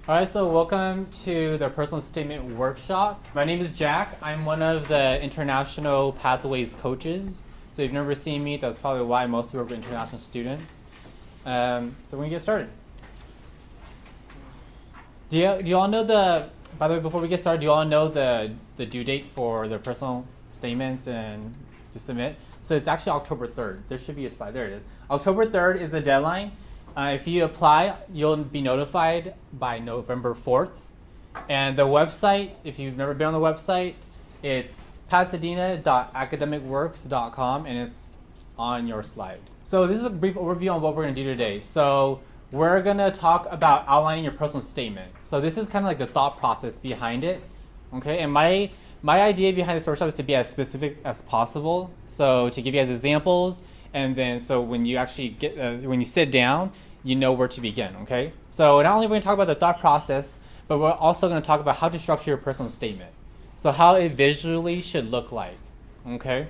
All right, so welcome to the Personal Statement Workshop. My name is Jack. I'm one of the International Pathways coaches. So if you've never seen me, that's probably why most of you are international students. So we're going to get started. Do you all know by the way, before we get started, do you all know the due date for the personal statements and to submit? So it's actually October 3rd. There should be a slide. There it is. October 3rd is the deadline. If you apply, you'll be notified by November 4th. And the website, if you've never been on the website, it's pasadena.academicworks.com, and it's on your slide. So this is a brief overview on what we're going to do today. So we're going to talk about outlining your personal statement. So this is kind of like the thought process behind it. Okay, and my idea behind this workshop is to be as specific as possible. So to give you guys examples, and then so when you actually when you sit down, you know where to begin, okay? So not only are we going to talk about the thought process, but we're also going to talk about how to structure your personal statement. So how it visually should look like, okay?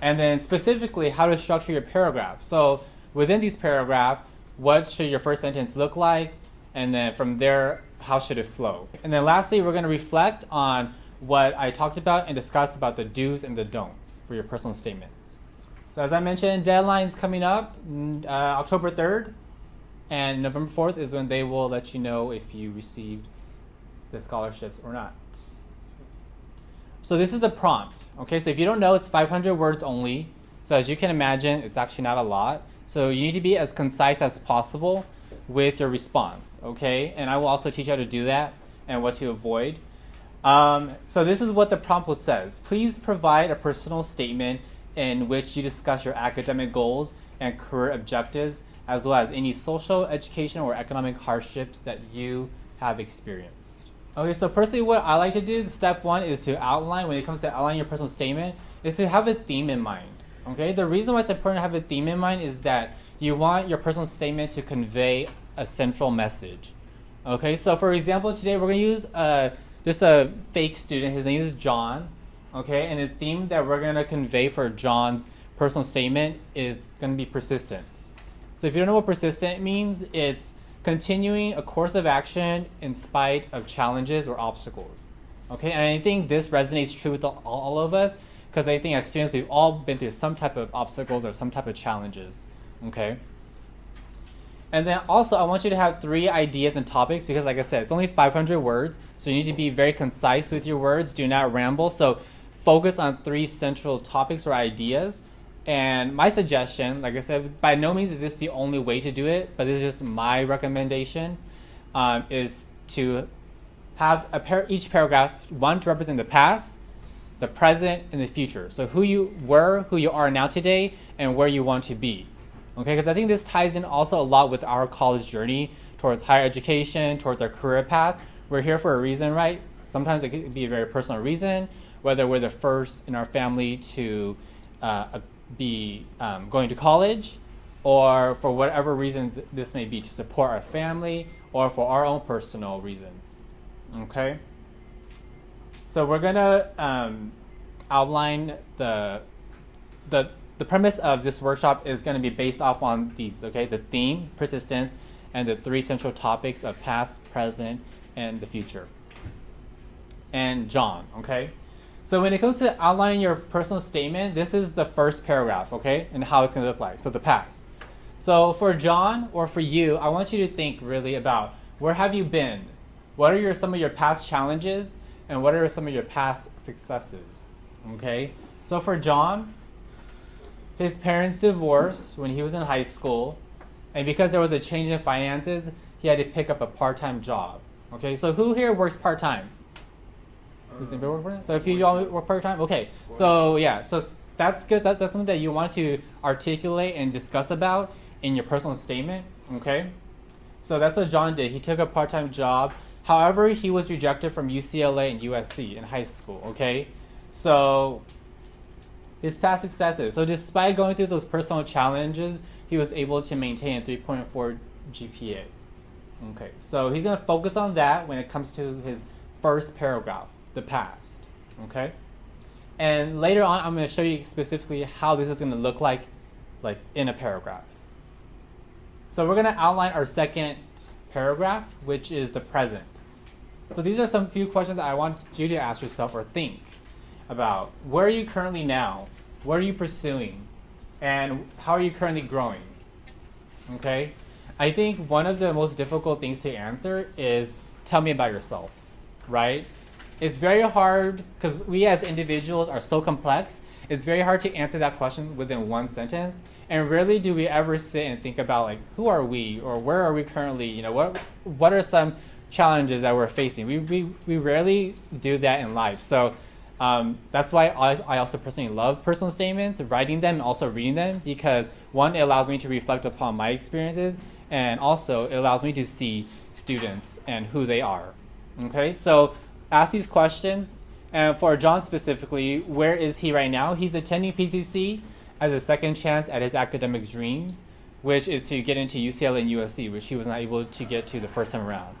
And then specifically, how to structure your paragraph. So within these paragraphs, what should your first sentence look like? And then from there, how should it flow? And then lastly, we're going to reflect on what I talked about and discuss about the do's and the don'ts for your personal statements. So as I mentioned, deadline's coming up, October 3rd. And November 4th is when they will let you know if you received the scholarships or not. So this is the prompt. Okay, so if you don't know, it's 500 words only. So as you can imagine, it's actually not a lot. So you need to be as concise as possible with your response. Okay, and I will also teach you how to do that and what to avoid. So this is what the prompt says. Please provide a personal statement in which you discuss your academic goals and career objectives, as well as any social, educational, or economic hardships that you have experienced. Okay, so personally what I like to do, step one is to outline, when it comes to outlining your personal statement, is to have a theme in mind. Okay, the reason why it's important to have a theme in mind is that you want your personal statement to convey a central message. Okay, so for example, today we're going to use just a fake student. His name is John. Okay, and the theme that we're going to convey for John's personal statement is going to be persistence. So if you don't know what persistent means, it's continuing a course of action in spite of challenges or obstacles. Okay, and I think this resonates true with all of us, because I think as students, we've all been through some type of obstacles or some type of challenges. Okay. And then also, I want you to have 3 ideas and topics, because like I said, it's only 500 words, so you need to be very concise with your words. Do not ramble. So focus on 3 central topics or ideas. And my suggestion, like I said, by no means is this the only way to do it, but this is just my recommendation, is to have each paragraph, one to represent the past, the present, and the future. So who you were, who you are now today, and where you want to be. Okay, because I think this ties in also a lot with our college journey towards higher education, towards our career path. We're here for a reason, right? Sometimes it could be a very personal reason, whether we're the first in our family to be going to college, or for whatever reasons this may be, to support our family, or for our own personal reasons. Okay, so we're gonna outline the premise of this workshop is going to be based off on these. Okay, the theme, persistence, and the 3 central topics of past, present, and the future. And John. Okay. So when it comes to outlining your personal statement, this is the first paragraph, okay, and how it's going to look like. So the past. So for John or for you, I want you to think really about, where have you been? What are some of your past challenges, and what are some of your past successes? Okay. So for John, his parents divorced when he was in high school, and because there was a change in finances, he had to pick up a part-time job. Okay. So who here works part-time? Does anybody work part-time? So if you all work part-time, okay. So yeah, so that's good. That's something that you want to articulate and discuss about in your personal statement, okay? So that's what John did. He took a part-time job. However, he was rejected from UCLA and USC in high school, okay? So his past successes. So despite going through those personal challenges, he was able to maintain a 3.4 GPA. Okay, so he's going to focus on that when it comes to his first paragraph, the past. Okay, and later on, I'm going to show you specifically how this is going to look like in a paragraph. So we're going to outline our second paragraph, which is the present. So these are some few questions that I want you to ask yourself or think about. Where are you currently now? What are you pursuing? And how are you currently growing? Okay? I think one of the most difficult things to answer is tell me about yourself, right? It's very hard because we as individuals are so complex. It's very hard to answer that question within one sentence. And rarely do we ever sit and think about like, who are we or where are we currently? You know, what are some challenges that we're facing? We rarely do that in life. So that's why I also personally love personal statements, writing them and also reading them, because one, it allows me to reflect upon my experiences, and also it allows me to see students and who they are. Okay, so ask these questions. And for John specifically, where is he right now? He's attending PCC as a second chance at his academic dreams, which is to get into UCLA and USC, which he was not able to get to the first time around.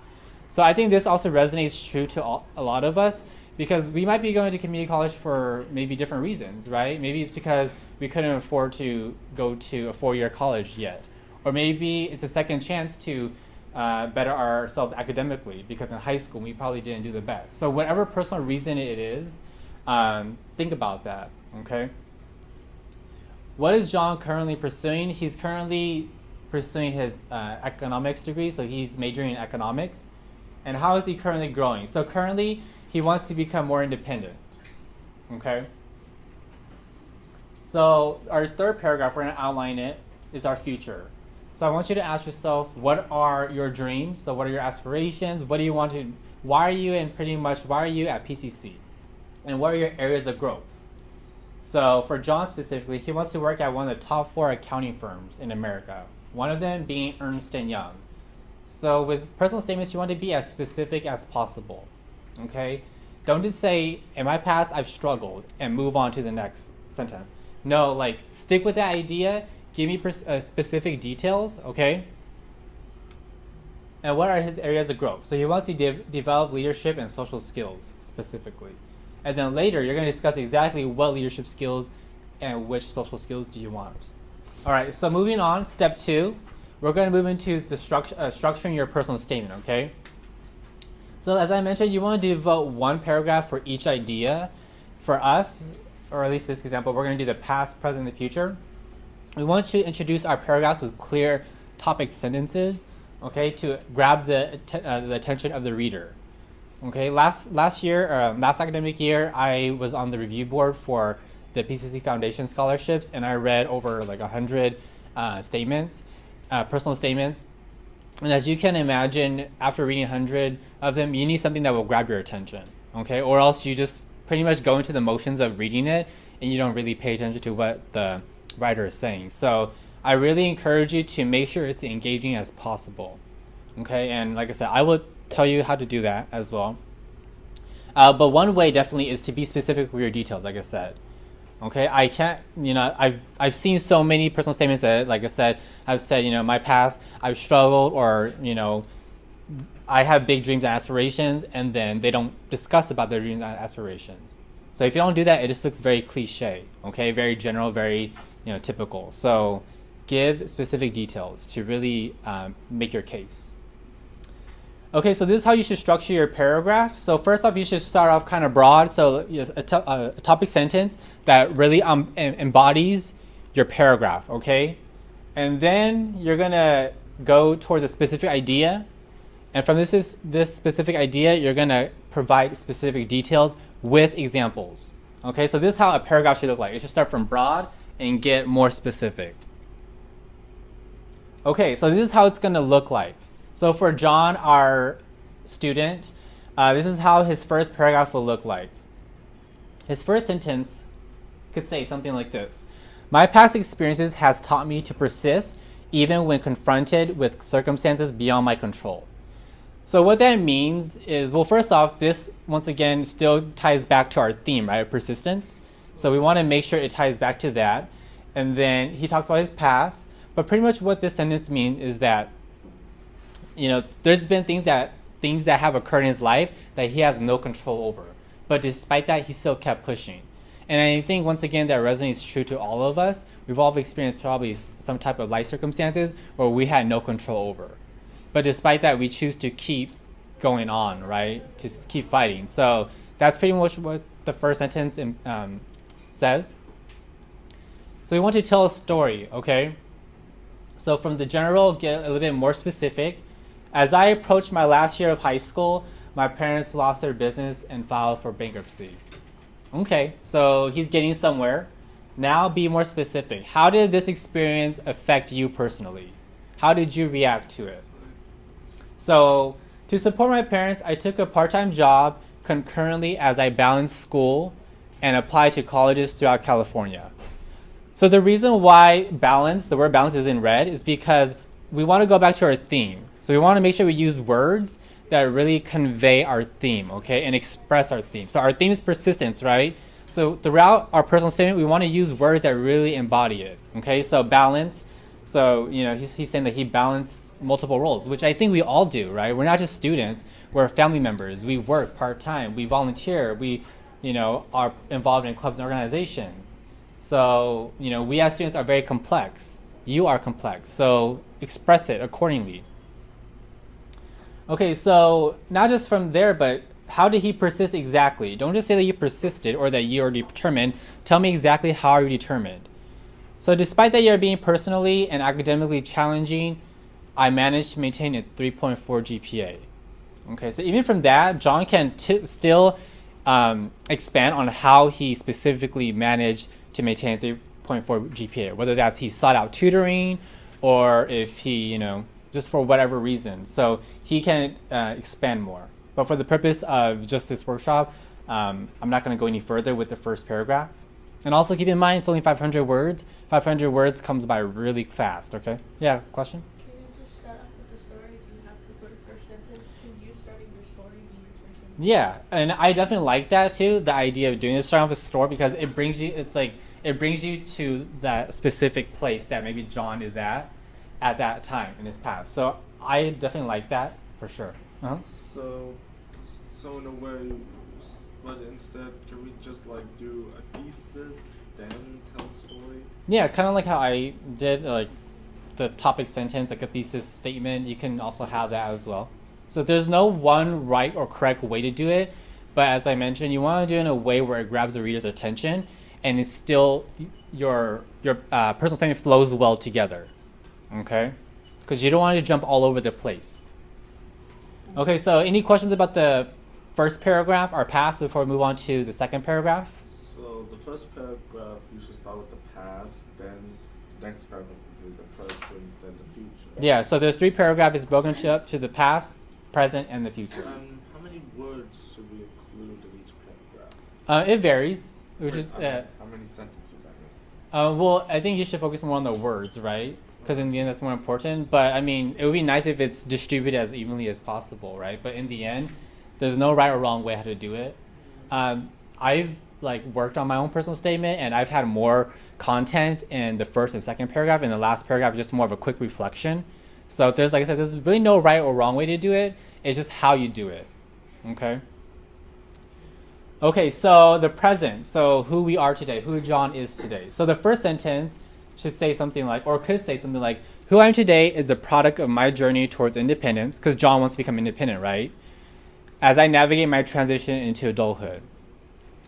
So I think this also resonates true to a lot of us, because we might be going to community college for maybe different reasons, right? Maybe it's because we couldn't afford to go to a 4-year college yet. Or maybe it's a second chance to better ourselves academically, because in high school we probably didn't do the best. So whatever personal reason it is, think about that, okay? What is John currently pursuing? He's currently pursuing his economics degree, so he's majoring in economics. And how is he currently growing? So currently, he wants to become more independent, okay? So our third paragraph, we're going to outline it, is our future. So I want you to ask yourself, what are your dreams? So what are your aspirations? What do you want to, why are you at PCC? And what are your areas of growth? So for John specifically, he wants to work at one of the top 4 accounting firms in America, one of them being Ernst & Young. So with personal statements, you want to be as specific as possible, okay? Don't just say, in my past, I've struggled, and move on to the next sentence. No, like, stick with that idea, give me specific details, okay? And what are his areas of growth? So he wants to develop leadership and social skills, specifically. And then later, you're going to discuss exactly what leadership skills and which social skills do you want. All right, so moving on, step 2. We're going to move into the structuring your personal statement, okay? So as I mentioned, you want to devote one paragraph for each idea. For us, or at least this example, we're going to do the past, present, and the future. We want to introduce our paragraphs with clear topic sentences, okay, to grab the attention of the reader. Okay, last academic year, I was on the review board for the PCC Foundation scholarships, and I read over like 100 statements. Personal statements, and as you can imagine, after reading 100 of them, you need something that will grab your attention, okay? Or else you just pretty much go into the motions of reading it, and you don't really pay attention to what the writer is saying. So I really encourage you to make sure it's engaging as possible, okay? And like I said, I will tell you how to do that as well. But one way definitely is to be specific with your details, like I said. Okay, I can't, I've seen so many personal statements that, like I said, I've said, my past, I've struggled, or, I have big dreams and aspirations, and then they don't discuss about their dreams and aspirations. So if you don't do that, it just looks very cliche, okay, very general, very, typical. So give specific details to really make your case. Okay, so this is how you should structure your paragraph. So first off, you should start off kind of broad. So yes, a topic sentence that really embodies your paragraph, okay? And then you're going to go towards a specific idea. And from this specific idea, you're going to provide specific details with examples. Okay, so this is how a paragraph should look like. It should start from broad and get more specific. Okay, so this is how it's going to look like. So for John, our student, this is how his first paragraph will look like. His first sentence could say something like this. My past experiences has taught me to persist even when confronted with circumstances beyond my control. So what that means is, well, first off, this once again still ties back to our theme, right, persistence. So we want to make sure it ties back to that. And then he talks about his past. But pretty much what this sentence means is that there's been things that have occurred in his life that he has no control over. But despite that, he still kept pushing. And I think, once again, that resonates true to all of us. We've all experienced probably some type of life circumstances where we had no control over. but despite that, we choose to keep going on, right? To keep fighting. So that's pretty much what the first sentence says. So we want to tell a story, okay? So from the general, get a little bit more specific. As I approached my last year of high school, my parents lost their business and filed for bankruptcy. Okay, so he's getting somewhere. Now be more specific. How did this experience affect you personally? How did you react to it? So to support my parents, I took a part-time job concurrently as I balanced school and applied to colleges throughout California. So the reason why balance, the word balance is in red, is because we want to go back to our theme. So we want to make sure we use words that really convey our theme, okay, and express our theme. So our theme is persistence, right? So throughout our personal statement, we want to use words that really embody it, okay? So balance, so, you know, he's saying that he balanced multiple roles, which I think we all do, right? We're not just students, we're family members. We work part-time, we volunteer, we, you know, are involved in clubs and organizations. So, you know, we as students are very complex. You are complex, so express it accordingly. Okay, so not just from there, but how did he persist exactly? Don't just say that you persisted or that you are determined. Tell me exactly how are you determined. So despite that you're being personally and academically challenging, I managed to maintain a 3.4 GPA. Okay, so even from that, John can still expand on how he specifically managed to maintain a 3.4 GPA, whether that's he sought out tutoring or if he, you know, just for whatever reason. So he can expand more. But for the purpose of just this workshop, I'm not going to go any further with the first paragraph. And also keep in mind, it's only 500 words. 500 words comes by really fast, okay? Yeah, question? Can you just start off with the story? Do you have to put a first sentence? Can you starting your story be your first sentence? Yeah, and I definitely like that too, the idea of doing this, starting off with a story, because it brings you, it's like, it brings you to that specific place that maybe John is at that time in his past. So I definitely like that for sure. Uh-huh. So in a way, but instead, can we just like do a thesis, then tell the story? Yeah, kind of like how I did like the topic sentence, like a thesis statement. You can also have that as well. So there's no one right or correct way to do it, but as I mentioned, you want to do it in a way where it grabs the reader's attention and it's still your personal statement flows well together. Okay, because you don't want to jump all over the place. Okay, so any questions about the first paragraph or past before we move on to the second paragraph? So the first paragraph, you should start with the past, then the next paragraph will be the present, then the future. Yeah, so there's 3 paragraphs. It's broken up to the past, present, and the future. How many words should we include in each paragraph? It varies. Which is, how many sentences I mean? well, I think you should focus more on the words, right? Because in the end, that's more important. But I mean, it would be nice if it's distributed as evenly as possible, right? But in the end, there's no right or wrong way how to do it. I've like worked on my own personal statement, and I've had more content in the first and second paragraph. In the last paragraph, just more of a quick reflection. So there's, like I said, there's really no right or wrong way to do it. It's just how you do it. Okay. Okay, so the present. So who we are today, who John is today. So the first sentence should say something like, or could say something like, who I am today is the product of my journey towards independence, because John wants to become independent, right? As I navigate my transition into adulthood.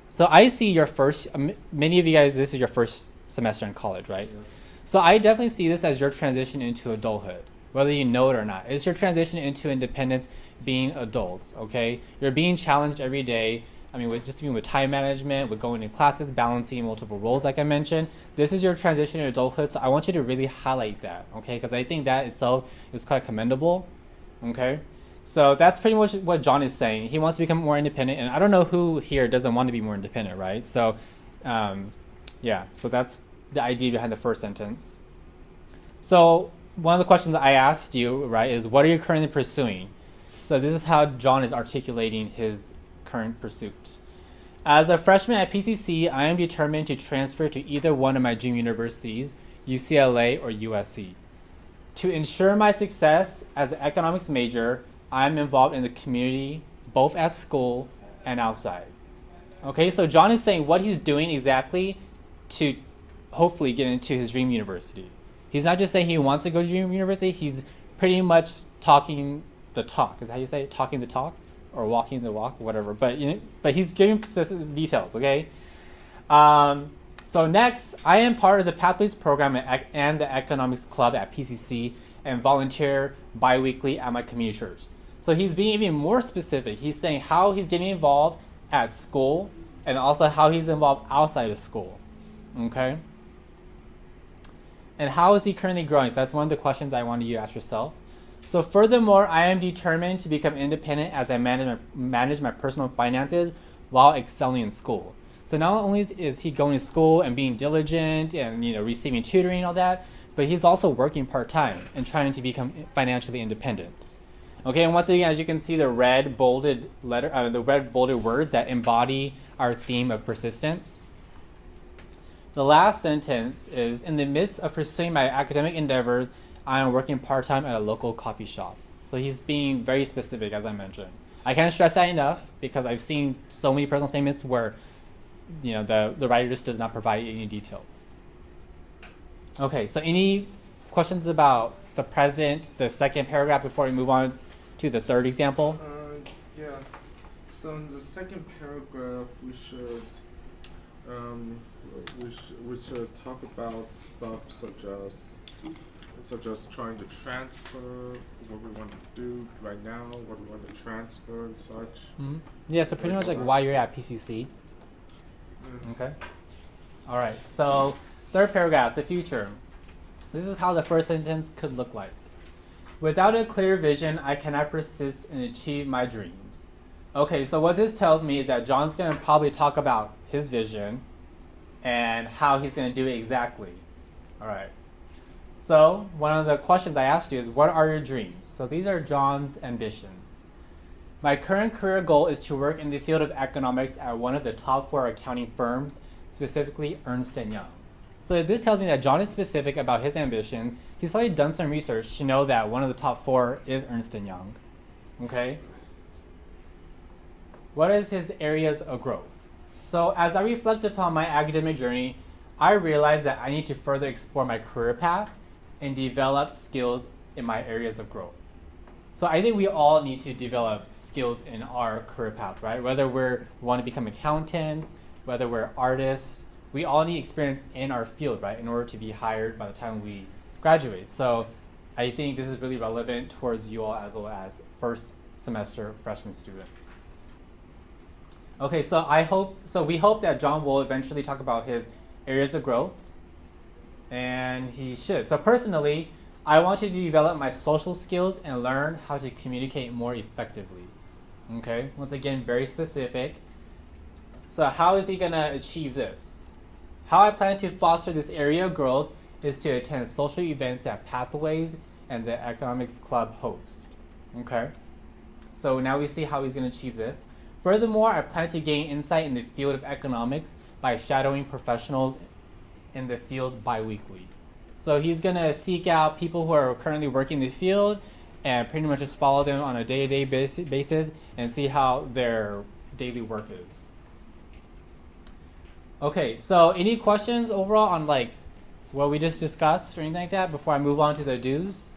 So I see your first, many of you guys, this is your first semester in college, right? Yes. So I definitely see this as your transition into adulthood, whether you know it or not. It's your transition into independence, being adults, okay? You're being challenged every day. I mean, with time management, with going to classes, balancing multiple roles, like I mentioned. This is your transition to adulthood, so I want you to really highlight that, okay? Because I think that itself is quite commendable, okay? So that's pretty much what John is saying. He wants to become more independent, and I don't know who here doesn't want to be more independent, right? So, yeah, so that's the idea behind the first sentence. So one of the questions I asked you, right, is what are you currently pursuing? So this is how John is articulating his current pursuit. As a freshman at PCC, I am determined to transfer to either one of my dream universities, UCLA or USC. To ensure my success as an economics major, I am involved in the community, both at school and outside. Okay, so John is saying what he's doing exactly to hopefully get into his dream university. He's not just saying he wants to go to dream university, he's pretty much talking the talk. Is that how you say it? Talking the talk, or walking the walk, whatever. But but he's giving specific details. Okay. So next, I am part of the Pathways program and the Economics Club at PCC and volunteer bi-weekly at my community church. So he's being even more specific. He's saying how he's getting involved at school and also how he's involved outside of school. Okay? And how is he currently growing? So that's one of the questions I wanted you to ask yourself. So furthermore, I am determined to become independent as I manage my personal finances while excelling in school. So not only is he going to school and being diligent and receiving tutoring and all that, but he's also working part-time and trying to become financially independent. Okay, and once again, as you can see, the red bolded words that embody our theme of persistence. The last sentence is, in the midst of pursuing my academic endeavors, I am working part-time at a local coffee shop. So he's being very specific, as I mentioned. I can't stress that enough because I've seen so many personal statements where the writer just does not provide any details. Okay, so any questions about the present, the second paragraph before we move on to the third example? Yeah. So in the second paragraph, we should talk about stuff such as trying to transfer what we want to do right now, what we want to transfer and such. Mm-hmm. Yeah, so pretty much like why you're at PCC. Okay. All right. So third paragraph, the future. This is how the first sentence could look like. Without a clear vision, I cannot persist and achieve my dreams. Okay, so what this tells me is that John's going to probably talk about his vision and how he's going to do it exactly. All right. So one of the questions I asked you is, what are your dreams? So these are John's ambitions. My current career goal is to work in the field of economics at one of the top 4 accounting firms, specifically Ernst & Young. So this tells me that John is specific about his ambition. He's probably done some research to know that one of the top 4 is Ernst & Young. Okay? What is his areas of growth? So as I reflect upon my academic journey, I realized that I need to further explore my career path and develop skills in my areas of growth. So I think we all need to develop skills in our career path, right? Whether we want to become accountants, whether we're artists, we all need experience in our field, right, in order to be hired by the time we graduate. So I think this is really relevant towards you all as well as first semester freshman students. Okay, so we hope that John will eventually talk about his areas of growth, and he should. So personally, I want to develop my social skills and learn how to communicate more effectively. Okay, once again, very specific. So how is he going to achieve this? How I plan to foster this area of growth is to attend social events that Pathways and the Economics Club host. Okay, so now we see how he's going to achieve this. Furthermore, I plan to gain insight in the field of economics by shadowing professionals in the field bi-weekly. So he's going to seek out people who are currently working in the field and pretty much just follow them on a day-to-day basis and see how their daily work is. Okay, so any questions overall on like what we just discussed or anything like that before I move on to the do's?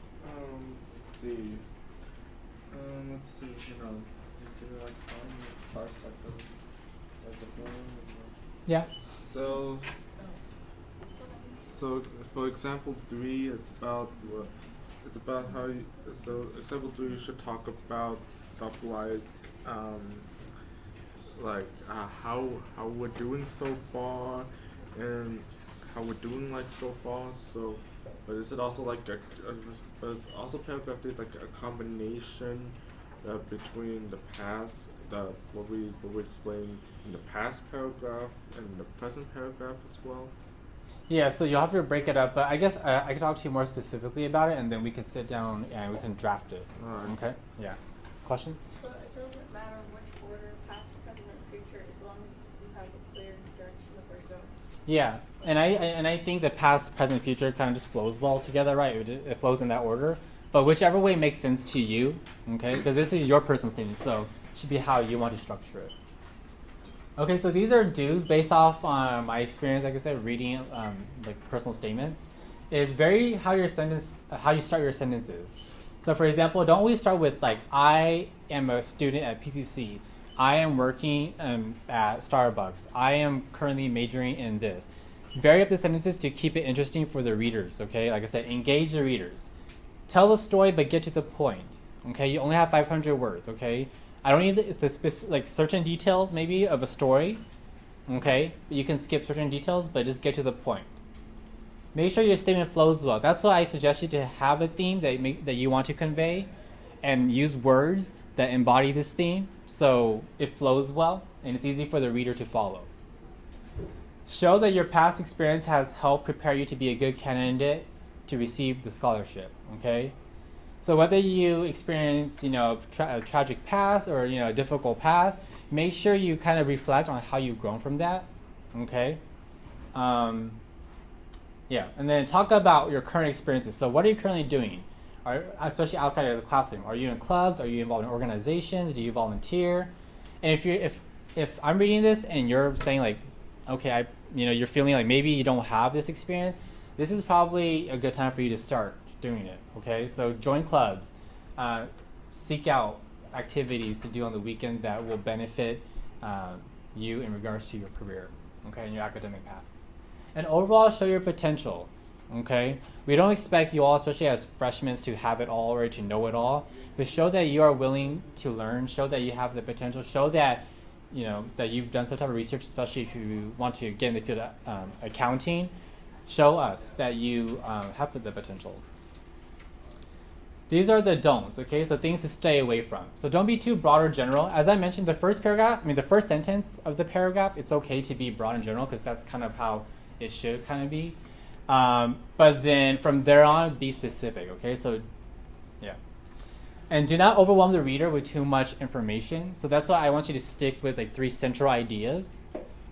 Let's see, like 5 seconds. Yeah. So for example 3, it's about how you, so example 3 you should talk about stuff like how we're doing so far and how we're doing like so far. So, but is it also like but it's also paragraph 3 is like a combination between the past, what we explained in the past paragraph and the present paragraph as well. Yeah, so you'll have to break it up, but I guess I can talk to you more specifically about it, and then we can sit down and we can draft it. Okay? Yeah. Question? So it doesn't matter which order, past, present, or future, as long as you have a clear direction of where you're going. Yeah, and I think the past, present, future kind of just flows well together, right? It flows in that order. But whichever way makes sense to you, okay? Because this is your personal statement, so it should be how you want to structure it. Okay, so these are do's based off my experience, like I said, reading like personal statements. Is very how you start your sentences. So for example, don't always start with like, I am a student at PCC. I am working at Starbucks. I am currently majoring in this. Vary up the sentences to keep it interesting for the readers, okay? Like I said, engage the readers. Tell the story, but get to the point, okay? You only have 500 words, okay? I don't need like certain details maybe of a story, okay? You can skip certain details, but just get to the point. Make sure your statement flows well. That's why I suggest you to have a theme that you want to convey and use words that embody this theme so it flows well and it's easy for the reader to follow. Show that your past experience has helped prepare you to be a good candidate to receive the scholarship, okay? So whether you experience, a tragic past or, a difficult past, make sure you kind of reflect on how you've grown from that, okay? Yeah, and then talk about your current experiences. So what are you currently doing, especially outside of the classroom? Are you in clubs? Are you involved in organizations? Do you volunteer? And if I'm reading this and you're saying like, okay, you're feeling like maybe you don't have this experience, this is probably a good time for you to start doing it, okay? So join clubs, seek out activities to do on the weekend that will benefit you in regards to your career, okay, and your academic path. And overall, show your potential, okay? We don't expect you all, especially as freshmen, to have it all or to know it all, but show that you are willing to learn, show that you have the potential, show that that you've done some type of research, especially if you want to get in the field of accounting. Show us that you have the potential. These are the don'ts, okay? So things to stay away from. So don't be too broad or general. As I mentioned, the first sentence of the paragraph, it's okay to be broad and general because that's kind of how it should kind of be. But then from there on, be specific, okay? So, yeah. And do not overwhelm the reader with too much information. So that's why I want you to stick with like 3 central ideas,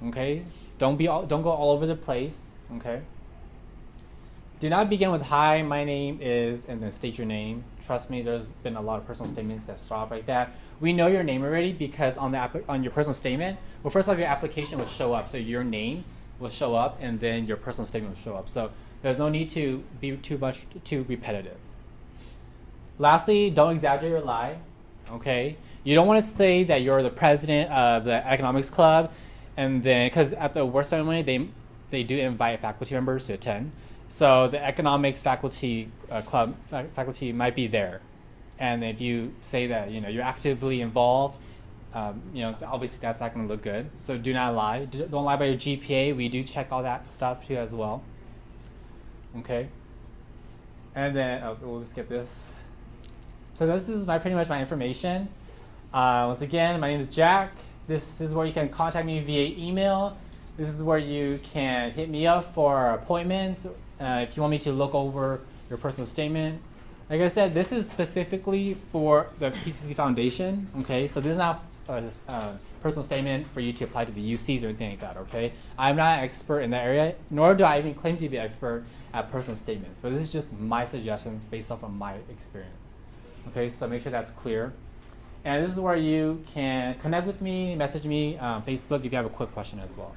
okay? Don't go all over the place, okay? Do not begin with, hi, my name is, and then state your name. Trust me, there's been a lot of personal statements that start off like that. We know your name already because on your personal statement, well, first off, your application will show up. So your name will show up, and then your personal statement will show up. So there's no need to be too repetitive. Lastly, don't exaggerate or lie, okay? You don't want to say that you're the president of the economics club, and then, because at the award ceremony, they do invite faculty members to attend. So the economics faculty club faculty might be there, and if you say that you're actively involved, obviously that's not going to look good. So do not lie. Don't lie about your GPA. We do check all that stuff too as well. Okay. And then we'll skip this. So this is pretty much my information. Once again, my name is Jack. This is where you can contact me via email. This is where you can hit me up for appointments. If you want me to look over your personal statement. Like I said, this is specifically for the PCC Foundation, okay? So this is not a personal statement for you to apply to the UCs or anything like that, okay? I'm not an expert in that area, nor do I even claim to be an expert at personal statements, but this is just my suggestions based off of my experience, okay? So make sure that's clear. And this is where you can connect with me, message me on Facebook if you have a quick question as well.